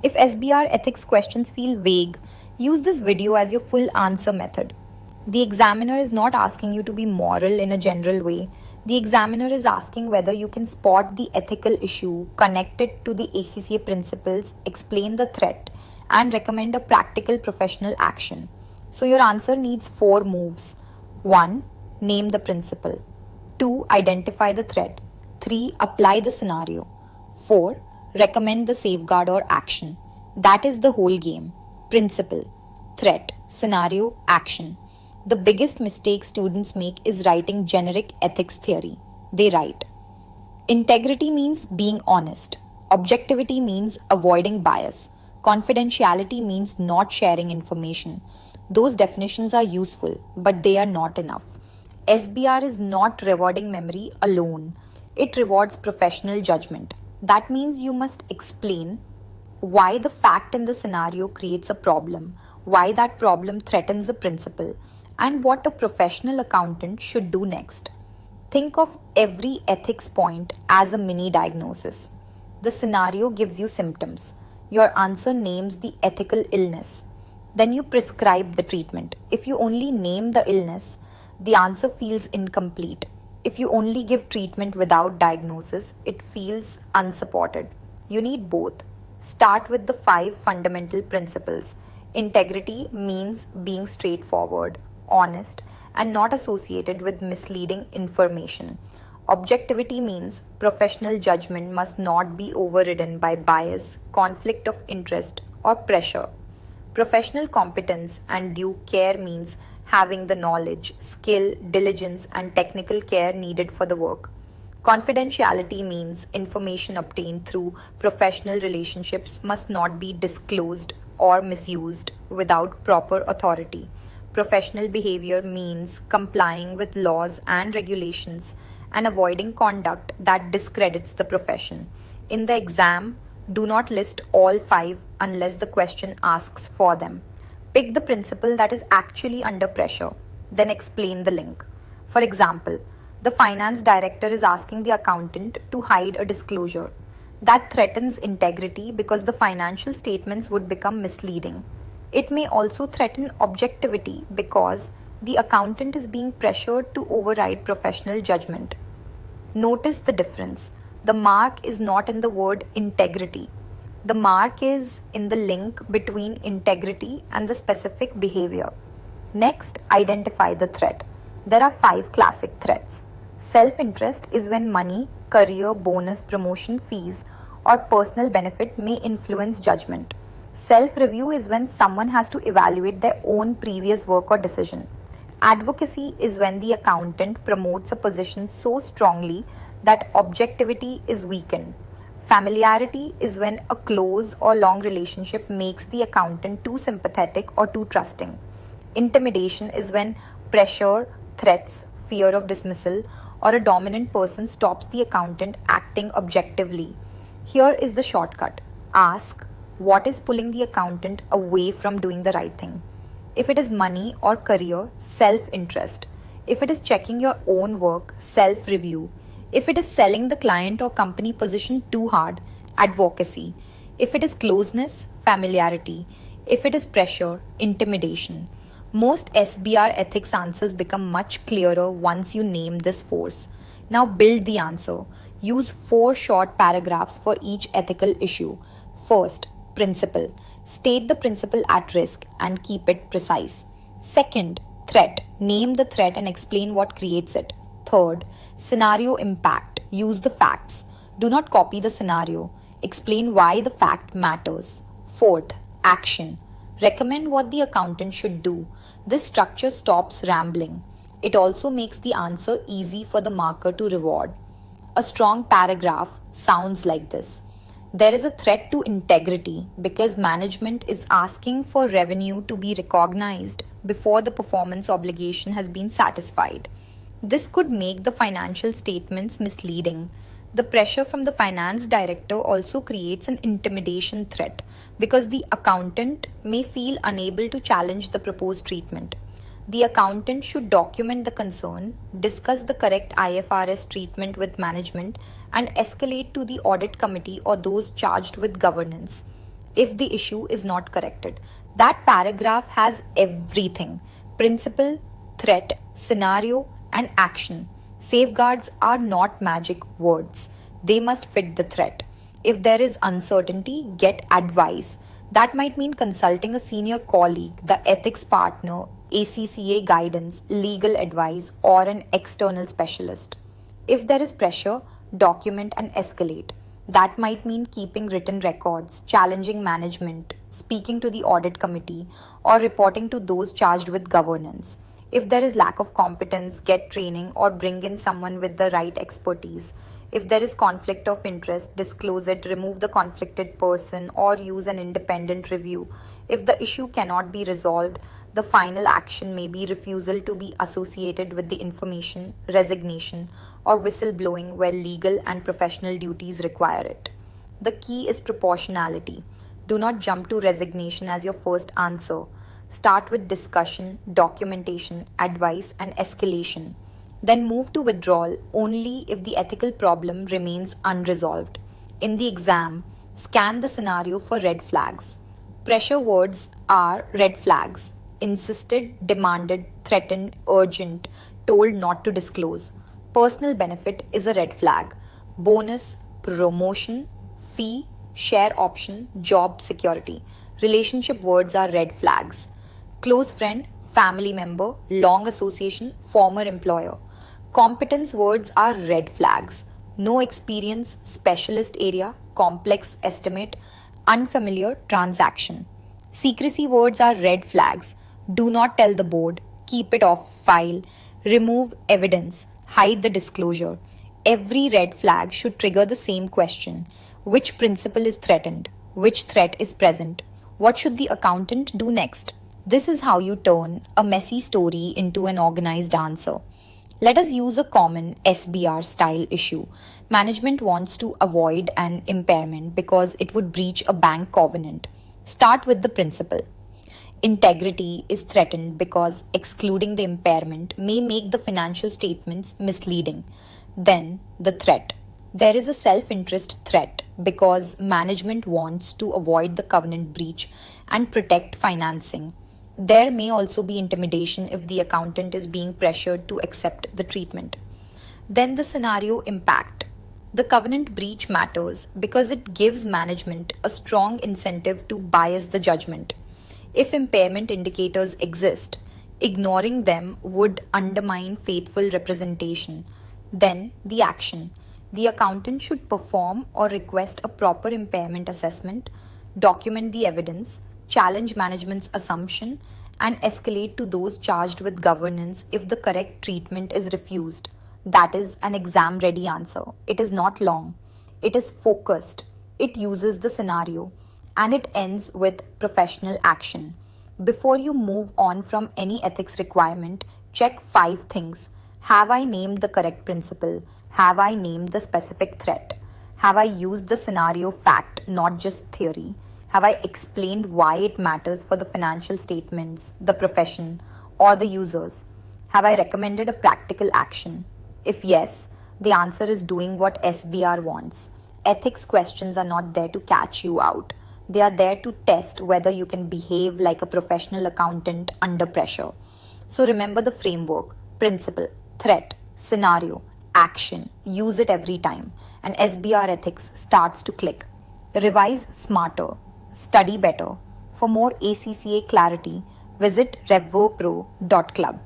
If SBR ethics questions feel vague, use this video as your full answer method. The examiner is not asking you to be moral in a general way. The examiner is asking whether you can spot the ethical issue, connect it to the ACCA principles, explain the threat, and recommend a practical professional action. So your answer needs 4 moves. 1. Name the principle. 2. Identify the threat. 3. Apply the scenario. 4. Recommend the safeguard or action. That is the whole game. Principle, threat, scenario, action. The biggest mistake students make is writing generic ethics theory. They write, integrity means being honest. Objectivity means avoiding bias. Confidentiality means not sharing information. Those definitions are useful, but they are not enough. SBR is not rewarding memory alone. It rewards professional judgment. That means you must explain why the fact in the scenario creates a problem, why that problem threatens the principle, and what a professional accountant should do next. Think of every ethics point as a mini diagnosis. The scenario gives you symptoms. Your answer names the ethical illness. Then you prescribe the treatment. If you only name the illness, the answer feels incomplete. If you only give treatment without diagnosis, it feels unsupported. You need both. Start with the 5 fundamental principles. Integrity means being straightforward, honest, and not associated with misleading information. Objectivity means professional judgment must not be overridden by bias, conflict of interest, or pressure. Professional competence and due care means having the knowledge, skill, diligence, and technical care needed for the work. Confidentiality means information obtained through professional relationships must not be disclosed or misused without proper authority. Professional behavior means complying with laws and regulations and avoiding conduct that discredits the profession. In the exam, do not list all 5 unless the question asks for them. Pick the principle that is actually under pressure, then explain the link. For example, the finance director is asking the accountant to hide a disclosure. That threatens integrity because the financial statements would become misleading. It may also threaten objectivity because the accountant is being pressured to override professional judgment. Notice the difference. The mark is not in the word integrity. The mark is in the link between integrity and the specific behavior. Next, identify the threat. There are 5 classic threats. Self-interest is when money, career, bonus, promotion, fees, or personal benefit may influence judgment. Self-review is when someone has to evaluate their own previous work or decision. Advocacy is when the accountant promotes a position so strongly that objectivity is weakened. Familiarity is when a close or long relationship makes the accountant too sympathetic or too trusting. Intimidation is when pressure, threats, fear of dismissal, or a dominant person stops the accountant acting objectively. Here is the shortcut. Ask, what is pulling the accountant away from doing the right thing? If it is money or career, self-interest. If it is checking your own work, self-review. If it is selling the client or company position too hard, advocacy. If it is closeness, familiarity. If it is pressure, intimidation. Most SBR ethics answers become much clearer once you name this force. Now build the answer. Use 4 short paragraphs for each ethical issue. First, principle. State the principle at risk and keep it precise. Second, threat. Name the threat and explain what creates it. Third, scenario impact. Use the facts. Do not copy the scenario. Explain why the fact matters. Fourth, action. Recommend what the accountant should do. This structure stops rambling. It also makes the answer easy for the marker to reward. A strong paragraph sounds like this. There is a threat to integrity because management is asking for revenue to be recognized before the performance obligation has been satisfied. This could make the financial statements misleading. The pressure from the finance director also creates an intimidation threat because the accountant may feel unable to challenge the proposed treatment. The accountant should document the concern, discuss the correct IFRS treatment with management, and escalate to the audit committee or those charged with governance. if the issue is not corrected. That paragraph has everything: principle, threat, scenario, and action. Safeguards are not magic words, they must fit the threat. If there is uncertainty, get advice. That might mean consulting a senior colleague, the ethics partner, ACCA guidance, legal advice, or an external specialist. If there is pressure, document and escalate. That might mean keeping written records, challenging management, speaking to the audit committee, or reporting to those charged with governance. If there is lack of competence, get training or bring in someone with the right expertise. If there is conflict of interest, disclose it, remove the conflicted person, or use an independent review. If the issue cannot be resolved, the final action may be refusal to be associated with the information, resignation, or whistleblowing where legal and professional duties require it. The key is proportionality. Do not jump to resignation as your first answer. Start with discussion, documentation, advice, and escalation. Then move to withdrawal only if the ethical problem remains unresolved. In the exam, scan the scenario for red flags. Pressure words are red flags: insisted, demanded, threatened, urgent, told not to disclose. Personal benefit is a red flag. Bonus, promotion, fee, share option, job security. Relationship words are red flags: close friend, family member, long association, former employer. Competence words are red flags: no experience, specialist area, complex estimate, unfamiliar transaction. Secrecy words are red flags: do not tell the board, keep it off file, remove evidence, hide the disclosure. Every red flag should trigger the same question: which principle is threatened? Which threat is present? What should the accountant do next? This is how you turn a messy story into an organized answer. Let us use a common SBR style issue. Management wants to avoid an impairment because it would breach a bank covenant. Start with the principle. Integrity is threatened because excluding the impairment may make the financial statements misleading. Then, the threat. There is a self-interest threat because management wants to avoid the covenant breach and protect financing. There may also be intimidation if the accountant is being pressured to accept the treatment. Then the scenario impact. The covenant breach matters because it gives management a strong incentive to bias the judgment. If impairment indicators exist, ignoring them would undermine faithful representation. Then the action. The accountant should perform or request a proper impairment assessment, document the evidence, challenge management's assumption, and escalate to those charged with governance if the correct treatment is refused. That is an exam-ready answer. It is not long. It is focused. It uses the scenario. And it ends with professional action. Before you move on from any ethics requirement, check 5 things. Have I named the correct principle? Have I named the specific threat? Have I used the scenario fact, not just theory? Have I explained why it matters for the financial statements, the profession, or the users? Have I recommended a practical action? If yes, the answer is doing what SBR wants. Ethics questions are not there to catch you out. They are there to test whether you can behave like a professional accountant under pressure. So remember the framework: principle, threat, scenario, action. Use it every time, and SBR ethics starts to click. Revise smarter. Study better. For more ACCA clarity, visit RevPro.club.